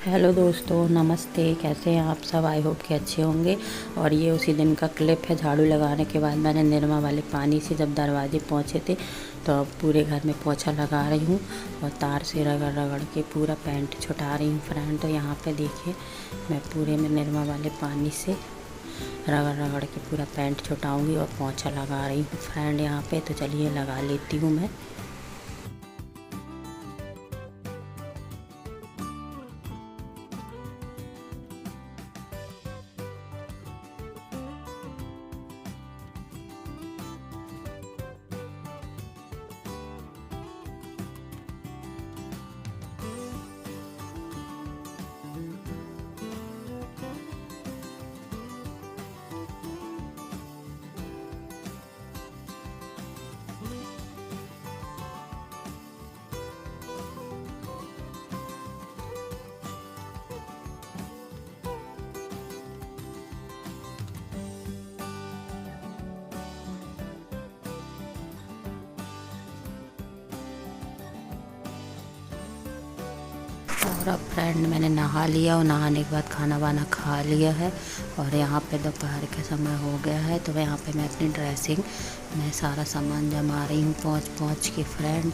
Hello दोस्तों, नमस्ते। कैसे हैं आप सब? आई होप कि अच्छे होंगे। और ये उसी दिन का क्लिप है। झाड़ू लगाने के बाद मैंने निरमा वाले पानी से जब दरवाजे पोंछे थे तो अब पूरे घर में पोंछा लगा रही हूँ और तार से रगड़ रगड़ के पूरा पेंट छुटा रही हूँ फ्रेंड। तो यहाँ पे देखिए मैं पूरे में निरमा वाले पानी से रगड़ रगड़ के पूरा पेंट छुटाऊँगी और पोंछा लगा रही हूँ फ्रेंड यहाँ पे। तो चलिए लगा लेती हूँ मैं। और अब फ्रेंड मैंने नहा लिया और नहाने के बाद खाना वाना खा लिया है और यहाँ पे दोपहर का समय हो गया है। तो यहाँ पे मैं अपनी ड्रेसिंग में सारा सामान जमा रही हूँ पहुँच के फ्रेंड।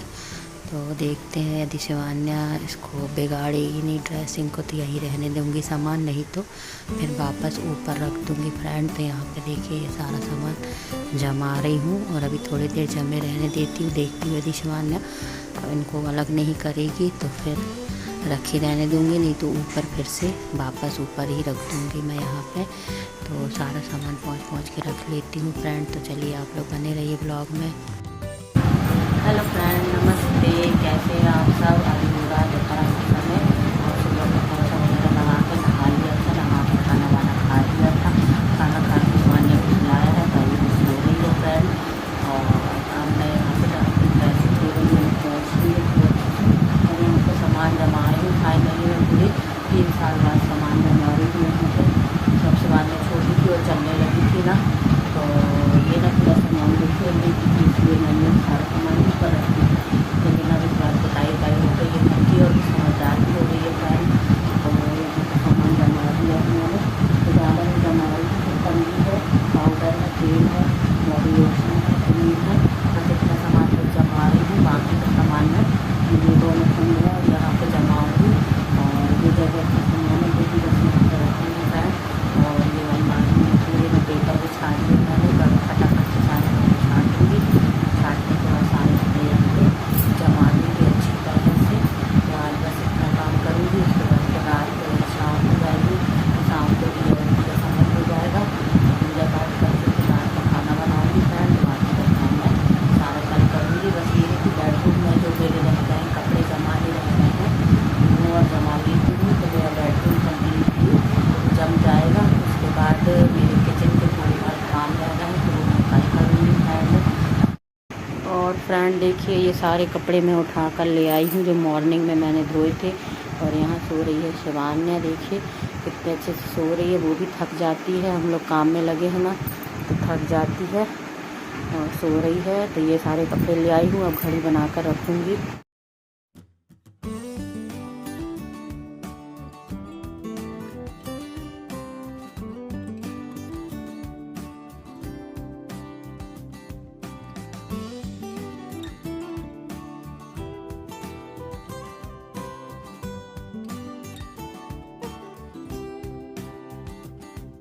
तो देखते हैं यदि शिवान्या इसको बिगाड़ेगी नहीं ड्रेसिंग को तो यही रहने दूँगी सामान, नहीं तो फिर वापस ऊपर रख दूँगी फ्रेंड। तो यहाँ पे देखिए ये सारा सामान जमा रही हूँ और अभी थोड़ी देर जमे रहने देती हूँ। देखती हूँ यदि शिवान्या इनको अलग नहीं करेगी तो फिर रखी रहने दूँगी, नहीं तो ऊपर फिर से वापस ऊपर ही रख दूँगी मैं यहाँ पे। तो सारा सामान पहुँच के रख लेती हूँ फ्रेंड। तो चलिए आप लोग बने रहिए ब्लॉग में। हेलो फ्रेंड, नमस्ते। कैसे हैं आप सब? अभी पूरा दोपहर के समय और सुबह में पोछा वगैरह लगा के नहा लिया था, नहा के खाना वाना खा लिया था। खाना खा के शिवान्या को खिलाया है तो अभी सो रही है फ्रेंड। और अब मैं यहाँ पे पैसे दे रही हूँ पहुँच रही है और यहाँ पर सामान जमा रही हूँ। फाइनली मैं पूरे 3 साल बाद सामान जमा रही हूँ यहाँ पर। जब शिवान्या छोटी थी और चलने लगी थी ना तो ये ना पूरा सामान देखिए लेती थी, इसलिए मैंने सारा सामान ऊपर रख दी। लेकिन अब इस बार कुटाई हो गई है घर की और समझदार भी हो गई है फ्रेंड। तो यहाँ पर सामान जमा दिया है मैंने। तो ज़्यादा नहीं जमा रही थी। कंघी है, पाउडर है, तेल है, बॉडी लोशन है, क्रीम है, बस इतना सामान तो जमा रही हूँ। बाकी का सामान मैं ये दोनों खंड है और यहाँ पर जमाऊँगी। और ये जगह का सामान है जो कि बस यहाँ पर रखूँगी फ्रेंड। और ये अलमारी में पूरे में पेपर बिछा दिए मैंने, बस फटाफट से सारे कपड़े छाट दूँगी। छाटने के बाद सारे कपड़े यहाँ पे जमा दूँगी अच्छी तरह से। तो आज बस इतना काम करूँगी। उसके बाद फिर रात को शाम हो जाएगी, शाम को पूजा समय हो जाएगा। पूजा पाठ करके फिर रात का खाना बनाऊँगी फ्रेंड। बाकी का काम मैं सारा कल करूँगी। बस ये है कि बेडरूम में जो मेरे रह गए हैं कपड़े जमा ही रह गए हैं वो और जमा लेती हूँ। तो मेरा बेडरूम कम्प्लीटली जम जाएगा। उसके बाद मेरे किचन के थोड़ी बहुत काम रह गए हैं तो वो मैं कल करूँगी फ्रेंड। और फ्रेंड देखिए ये सारे कपड़े मैं उठा कर ले आई हूँ जो मॉर्निंग में मैंने धोए थे। और यहाँ सो रही है शिवान्या, देखिए कितने अच्छे से सो रही है। वो भी थक जाती है, हम लोग काम में लगे हैं ना तो थक जाती है और सो रही है। तो ये सारे कपड़े ले आई हूँ, अब घड़ी बना कर रखूँगी।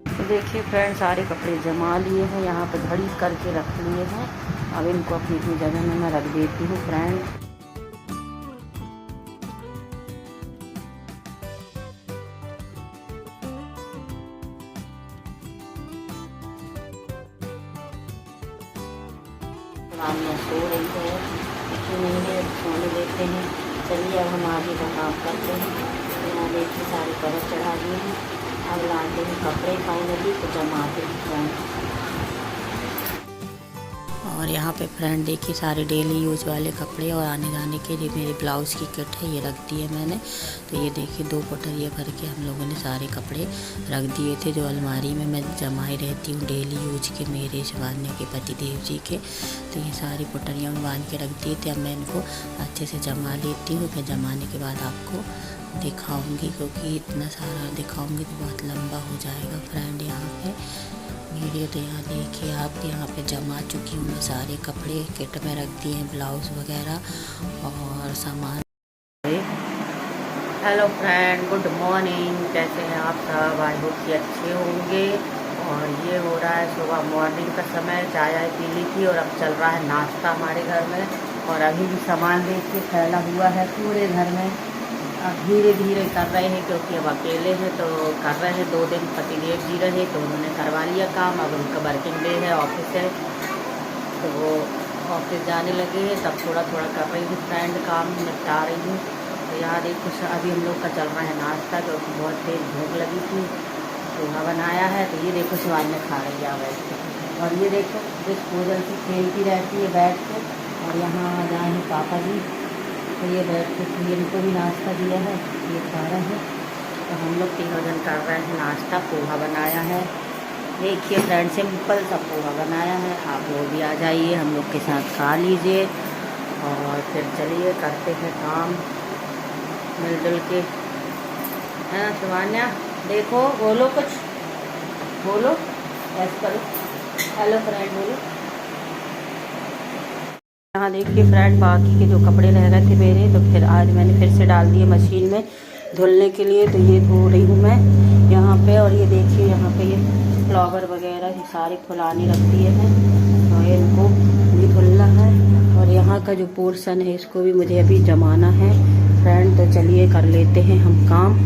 तो देखिए फ्रेंड सारे कपड़े जमा लिए हैं, यहाँ पे घड़ी करके रख लिए हैं। अब इनको अपनी अपनी जगह में मैं रख देती हूँ फ्रेंड। शिवान्या सो रही है, देखिए नहीं है, सोने देते हैं। चलिए अब हम आगे का काम करते हैं। यहाँ देखिए सारे कवर चढ़ा दिए हैं। अब लाते हैं कपड़े फाइनली तो जमाते हैं फ्रेंड। और यहाँ पे फ्रेंड देखिए सारे डेली यूज वाले कपड़े और आने जाने के जो मेरे ब्लाउज़ की किट है ये रख दी है मैंने। तो ये देखिए 2 पोटलियाँ भर के हम लोगों ने सारे कपड़े रख दिए थे जो अलमारी में मैं जमाई रहती हूँ डेली यूज के, मेरे शिवान्या के पति देव जी के। तो ये सारी पोटलियाँ में बांध के रख दिए थे। अब मैं इनको अच्छे से जमा लेती हूँ, फिर जमाने के बाद आपको दिखाऊंगी, क्योंकि इतना सारा दिखाऊंगी तो बहुत लंबा हो जाएगा फ्रेंड। यहाँ पे वीडियो तो यहाँ देखिए आप, यहाँ पे जमा चुकी हूँ मैं सारे कपड़े, किट में रख दिए हैं ब्लाउज़ वगैरह और सामान। Hello friend, good morning. कैसे हैं आप सब? आई होप कि अच्छे होंगे। और ये हो रहा है सुबह मॉर्निंग का समय, चाय आय पी ली थी और अब चल रहा है नाश्ता हमारे घर में। और अभी भी सामान देखिए फैला हुआ है पूरे घर में। अब धीरे धीरे कर रहे हैं, क्योंकि अब अकेले हैं तो कर रहे हैं। 2 दिन पतिदेव जी रहे तो उन्होंने करवा लिया काम। अब उनका वर्किंग डे है, ऑफिस है, तो वो ऑफिस जाने लगे हैं। तब थोड़ा थोड़ा कर रही हूँ फ्रेंड, काम निपटा रही हूँ। तो यहाँ देखो अभी हम लोग का चल रहा है नाश्ता, क्योंकि बहुत तेज भूख लगी थी। पोहा बनाया है, तो ये देखो शिवानी में खा रही है बैठ के। और ये देखो डिस्पोजल से खेलती रहती है बैठ के। और यहाँ आ जाए हैं पापा जी, तो ये बैठ के फिर इनको भी नाश्ता दिया है, ये खा रहे हैं। तो हम लोग तीनों जन कर रहे हैं नाश्ता। पोहा बनाया है, देखिए फ्रेंड, सिंपल सा पोहा बनाया है। आप लोग भी आ जाइए, हम लोग के साथ खा लीजिए। और फिर चलिए करते हैं काम मिलजुल के, है ना शिवान्या? देखो बोलो, कुछ बोलो, ऐसे करो, हेलो फ्रेंड बोलो। यहाँ देखिए फ्रेंड, बाकी के जो कपड़े रह गए थे मेरे, तो फिर आज मैंने फिर से डाल दिए मशीन में धुलने के लिए। तो ये धो रही हूँ मैं यहाँ पे। और ये देखिए यहाँ पे ये फ्लावर वगैरह ये सारे फुलाने रख दिए हैं, तो इनको भी धुलना है। और यहाँ का जो पोर्शन है इसको भी मुझे अभी जमाना है फ्रेंड। तो चलिए कर लेते हैं हम काम,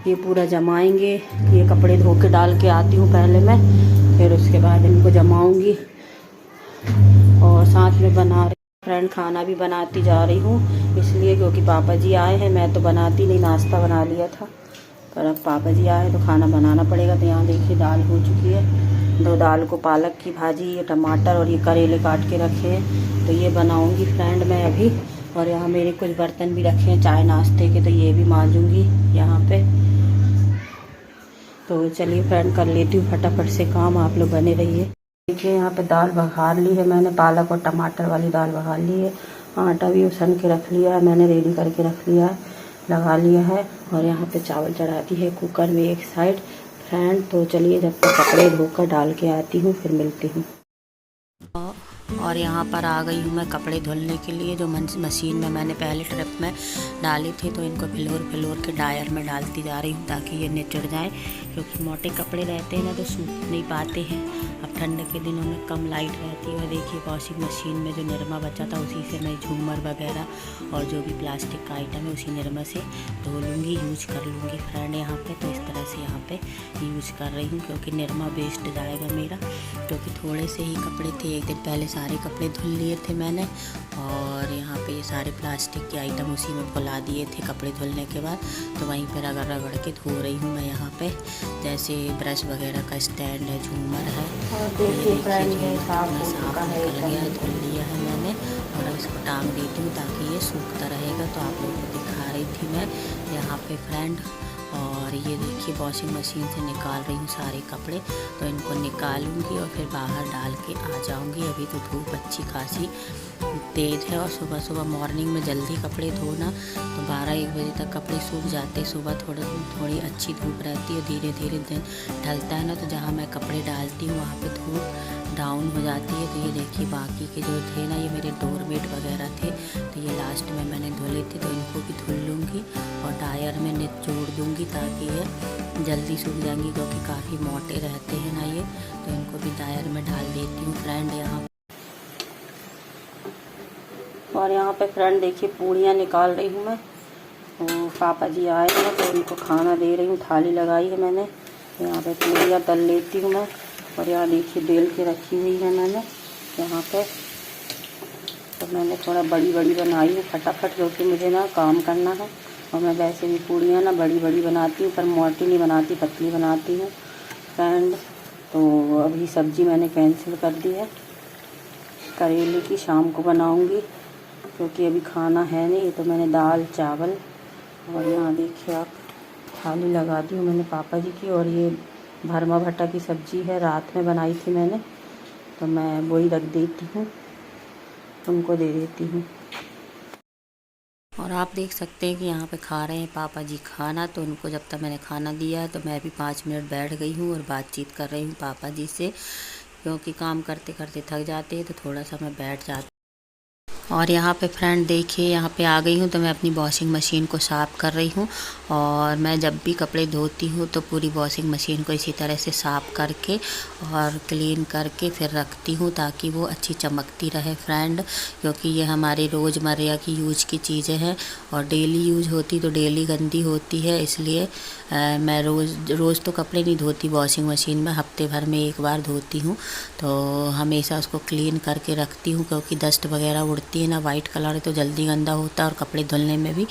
ये पूरा जमाएंगे। ये कपड़े धो के डाल के आती हूँ पहले मैं, फिर उसके बाद इनको जमाऊँगी। और साथ में बना रही फ्रेंड, खाना भी बनाती जा रही हूँ, इसलिए क्योंकि पापा जी आए हैं। मैं तो बनाती नहीं, नाश्ता बना लिया था, पर अब पापा जी आए तो खाना बनाना पड़ेगा। तो यहाँ देखिए दाल हो चुकी है। 2 दाल को पालक की भाजी, ये टमाटर और ये करेले काट के रखे हैं, तो ये बनाऊंगी फ्रेंड मैं अभी। और यहाँ मेरे कुछ बर्तन भी रखे हैं चाय नाश्ते के, तो ये भी मांजूंगी यहाँ पे। तो चलिए फ्रेंड कर लेती हूँ फटाफट से काम, आप लोग बने रहिए। देखिए यहाँ पे दाल बघार ली है मैंने, पालक और टमाटर वाली दाल बघार ली है। आटा भी उसन के रख लिया है मैंने, रेडी करके रख लिया है, लगा लिया है। और यहाँ पे चावल चढ़ा दी है कुकर में एक साइड फ्रेंड। तो चलिए जब तक कपड़े धोकर डाल के आती हूँ फिर मिलती हूँ। और यहाँ पर आ गई हूँ मैं कपड़े धुलने के लिए, जो मशीन में मैंने पहले ट्रिप में डाली थी। तो इनको फिलोर के डायर में डालती जा रही हूँ ताकि ये निचड़ जाए, क्योंकि मोटे कपड़े रहते हैं ना तो सूख नहीं पाते हैं। अब ठंड के दिनों में कम लाइट रहती है। देखिए वॉशिंग मशीन में जो निरमा बचा था उसी से मैं झूमर वगैरह और जो भी प्लास्टिक का आइटम है उसी निरमा से धो लूँगी, यूज कर लूँगी फ्रेंड यहाँ पे। तो इस तरह से यहाँ पे यूज कर रही हूँ, क्योंकि निरमा वेस्ट जाएगा मेरा, क्योंकि थोड़े से ही कपड़े थे। एक दिन पहले सारे कपड़े धुल लिए थे मैंने। और यहाँ पे ये सारे प्लास्टिक के आइटम उसी में फुला दिए थे कपड़े धुलने के बाद। तो वहीं पर रगड़ के धो रही हूँ मैं यहाँ पे, जैसे ब्रश वगैरह का स्टैंड है, झूमर है। और देखिए फ्रेंड ये साफ निकल गया है, धुल लिया है मैंने। और अब इसको टांग देती हूँ ताकि ये सूखता रहेगा। तो आप लोगों को दिखा रही थी मैं यहाँ पे फ्रेंड। और ये देखिए वॉशिंग मशीन से निकाल रही हूँ सारे कपड़े। तो इनको निकालूंगी और फिर बाहर डाल के आ जाऊंगी। अभी तो धूप अच्छी खासी तेज़ है, और सुबह सुबह मॉर्निंग में जल्दी कपड़े धोना तो 12-1 बजे तक कपड़े सूख जाते। सुबह थोड़ी अच्छी धूप रहती है, धीरे धीरे दिन ढलता है ना, तो जहाँ मैं कपड़े डालती हूँ वहाँ पे धूप डाउन हो जाती है। तो ये देखिए बाकी के जो थे ना, ये मेरे डोरमेट वगैरह थे, तो ये लास्ट में मैंने धुले थे। तो इनको भी धुल लूँगी और टायर में निचोड़ दूँगी ताकि ये जल्दी सूख जाएंगी, क्योंकि काफ़ी मोटे रहते हैं ना ये। तो इनको भी टायर में डाल देती हूँ फ्रेंड यहाँ। और यहाँ पे फ्रेंड देखिए पूड़ियाँ निकाल रही हूँ मैं। तो पापा जी आए हैं तो उनको खाना दे रही हूँ, थाली लगाई है मैंने। यहाँ पे पूड़ियाँ तल लेती हूँ मैं। और यहाँ देखिए बेल के रखी हुई है मैंने यहाँ पे। तो मैंने थोड़ा बड़ी बड़ी बनाई हूँ फटाफट, क्योंकि मुझे ना काम करना है। और मैं वैसे भी पूड़ियाँ ना बड़ी बड़ी बनाती हूँ, पर मोटी नहीं बनाती, पतली बनाती हूँ फ्रेंड। तो अभी सब्ज़ी मैंने कैंसिल कर दी है, करेले की शाम को बनाऊँगी, क्योंकि अभी खाना है नहीं। तो मैंने दाल चावल और यहाँ देखिए आप थाली लगा दी हूँ मैंने पापा जी की। और ये भरमा भट्टा की सब्ज़ी है, रात में बनाई थी मैंने, तो मैं वही रख देती हूँ, उनको दे देती हूँ। और आप देख सकते हैं कि यहाँ पे खा रहे हैं पापा जी खाना। तो उनको जब तक मैंने खाना दिया है तो मैं भी 5 मिनट बैठ गई हूँ और बातचीत कर रही हूँ पापा जी से, क्योंकि काम करते करते थक जाते हैं तो थोड़ा सा मैं बैठ जाती। और यहाँ पे फ्रेंड देखिए, यहाँ पे आ गई हूँ तो मैं अपनी वॉशिंग मशीन को साफ़ कर रही हूँ। और मैं जब भी कपड़े धोती हूँ तो पूरी वॉशिंग मशीन को इसी तरह से साफ़ करके और क्लीन करके फिर रखती हूँ, ताकि वो अच्छी चमकती रहे फ्रेंड। क्योंकि ये हमारे रोज़मर्रा की यूज की चीज़ें हैं और डेली यूज होती तो डेली गंदी होती है, इसलिए मैं रोज़ तो कपड़े नहीं धोती वॉशिंग मशीन में, हफ्ते भर में एक बार धोती हूँ। तो हमेशा उसको क्लीन करके रखती हूँ, क्योंकि डस्ट वगैरह उड़ती है ना, वाइट कलर है तो जल्दी गंदा होता है और कपड़े धुलने में भी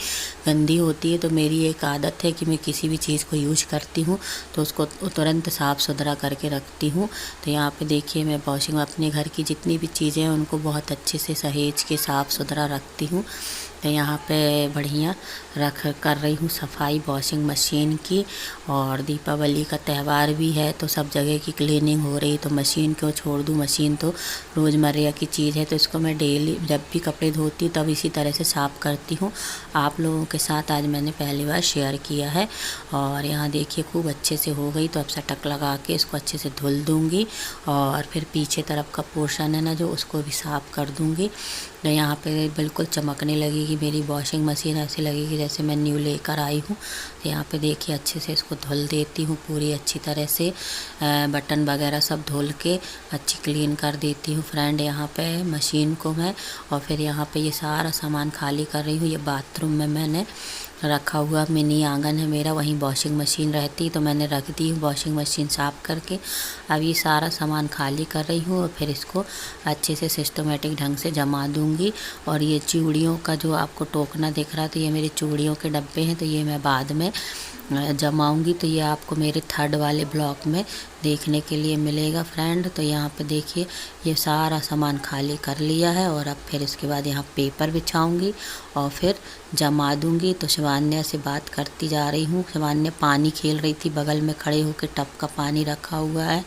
गंदी होती है। तो मेरी एक आदत है कि मैं किसी भी चीज़ को यूज करती हूँ तो उसको तुरंत साफ़ सुथरा करके रखती हूँ। तो यहाँ पे देखिए, मैं वॉशिंग अपने घर की जितनी भी चीज़ें हैं उनको बहुत अच्छे से सहेज के साफ़ सुथरा रखती हूँ। तो यहाँ पे बढ़िया कर रही हूँ सफाई वॉशिंग मशीन की। और दीपावली का त्यौहार भी है तो सब जगह की क्लीनिंग हो रही, तो मशीन क्यों छोड़ दूँ। मशीन तो रोज़मर्रा की चीज़ है, तो इसको मैं डेली जब भी कपड़े धोती हूँ तब इसी तरह से साफ़ करती हूँ। आप लोगों के साथ आज मैंने पहली बार शेयर किया है। और यहाँ देखिए खूब अच्छे से हो गई, तो अब सटक लगा के इसको अच्छे से धुल दूँगी और फिर पीछे तरफ का पोर्शन है ना जो, उसको भी साफ़ कर दूँगी। तो यहाँ पे बिल्कुल चमकने लगेगी मेरी वॉशिंग मशीन, ऐसे लगेगी जैसे मैं न्यू लेकर आई हूँ। तो यहाँ पे देखिए अच्छे से इसको धुल देती हूँ पूरी अच्छी तरह से, बटन वगैरह सब धुल के अच्छी क्लीन कर देती हूँ फ्रेंड यहाँ पे मशीन को मैं। और फिर यहाँ पे ये सारा सामान खाली कर रही हूँ। ये बाथरूम में मैंने रखा हुआ मिनी आंगन है मेरा, वहीं वॉशिंग मशीन रहती, तो मैंने रख दी वॉशिंग मशीन साफ़ करके। अब ये सारा सामान खाली कर रही हूँ और फिर इसको अच्छे से सिस्टमेटिक ढंग से जमा दूँगी। और ये चूड़ियों का जो आपको टोकना दिख रहा, तो ये मेरी चूड़ियों के डब्बे हैं, तो ये मैं बाद में जमाऊंगी। तो ये आपको मेरे 3rd वाले ब्लॉक में देखने के लिए मिलेगा फ्रेंड। तो यहाँ पे देखिए ये सारा सामान खाली कर लिया है और अब फिर इसके बाद यहाँ पेपर बिछाऊंगी और फिर जमा दूंगी। तो शिवान्या से बात करती जा रही हूँ। शिवान्या पानी खेल रही थी, बगल में खड़े होकर टब का पानी रखा हुआ है।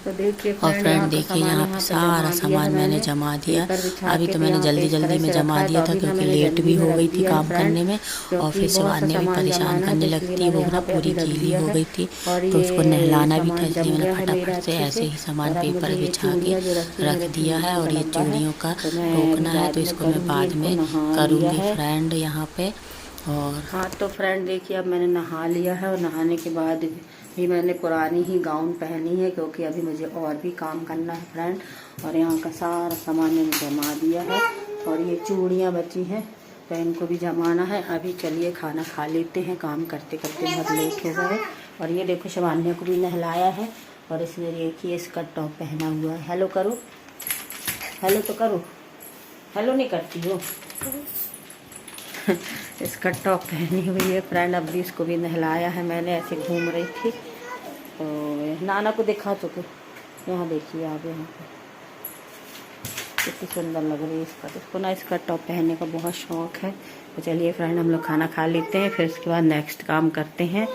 तो देखिए और फ्रेंड देखिए यहाँ पे सारा सामान मैंने जमा दिया। अभी तो मैंने जल्दी में जमा दिया था क्योंकि लेट भी हो गई थी काम करने में। और फिर शिवान्या भी परेशान करने लगती है, वो ना पूरी गीली हो गई थी तो उसको नहलाना भी था, इसलिए मैंने फटाफट से ऐसे ही सामान पेपर बिछा के रख दिया है। और ये चूड़ियों का टोकना है तो इसको मैं बाद में करूँगी फ्रेंड यहाँ पे। और हाँ तो फ्रेंड देखिए, अब मैंने नहा लिया है और नहाने के बाद भी मैंने पुरानी ही गाउन पहनी है, क्योंकि अभी मुझे और भी काम करना है फ्रेंड। और यहाँ का सारा सामान मैंने जमा दिया है और ये चूड़ियाँ बची हैं तो इनको भी जमाना है। अभी चलिए खाना खा लेते हैं, काम करते करते बहुत लेट हो गए। और ये देखो शिवान्या को भी नहलाया है और इसने देखिए इसका टॉप पहना हुआ है। हेलो करो, हेलो तो करो, हेलो नहीं करती हो। इसका टॉप पहनी हुई है फ्रेंड। अब भी इसको भी नहलाया है मैंने, ऐसे घूम रही थी तो नाना को दिखा चुके। यहाँ देखिए आप, यहाँ पे कितनी सुंदर लग रही है इसका। तो इसको ना इसका टॉप पहनने का बहुत शौक है। तो चलिए फ्रेंड हम लोग खाना खा लेते हैं, फिर इसके बाद नेक्स्ट काम करते हैं।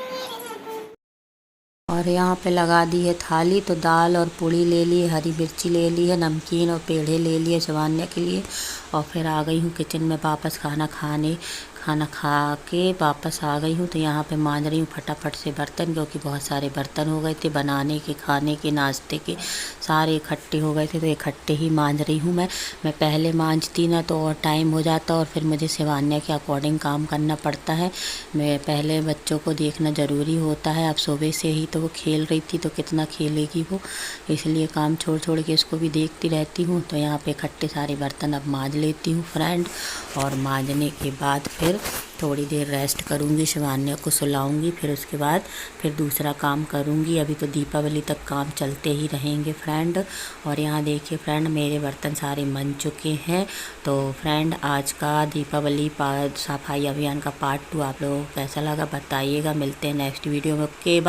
और यहाँ पे लगा दी है थाली, तो दाल और पूड़ी ले ली है, हरी मिर्ची ले ली है, नमकीन और पेड़े ले लिए शिवान्या के लिए। और फिर आ गई हूँ किचन में वापस खाना खा के वापस आ गई हूँ। तो यहाँ पे मांज रही हूँ फटाफट से बर्तन, क्योंकि बहुत सारे बर्तन हो गए थे बनाने के, खाने के, नाश्ते के, सारे इकट्ठे हो गए थे तो इकट्ठे ही मांज रही हूँ मैं पहले मांजती ना तो और टाइम हो जाता और फिर मुझे शिवान्या के अकॉर्डिंग काम करना पड़ता है। मैं पहले बच्चों को देखना ज़रूरी होता है। अब सुबह से ही तो वो खेल रही थी तो कितना खेलेगी वो, इसलिए काम छोड़ छोड़ के इसको भी देखती रहती हूँ। तो यहाँ पे इकट्ठे सारे बर्तन अब मांज लेती हूँ फ्रेंड। और मांजने के बाद फिर थोड़ी देर रेस्ट करूँगी, शिवान्या को सुलाऊंगी, फिर उसके बाद फिर दूसरा काम करूँगी। अभी तो दीपावली तक काम चलते ही रहेंगे फ्रेंड। और यहाँ देखिए फ्रेंड मेरे बर्तन सारे बन चुके हैं। तो फ्रेंड आज का दीपावली सफाई अभियान का पार्ट 2 आप लोगों को कैसा लगा बताइएगा। मिलते हैं नेक्स्ट वीडियो में। Okay bye.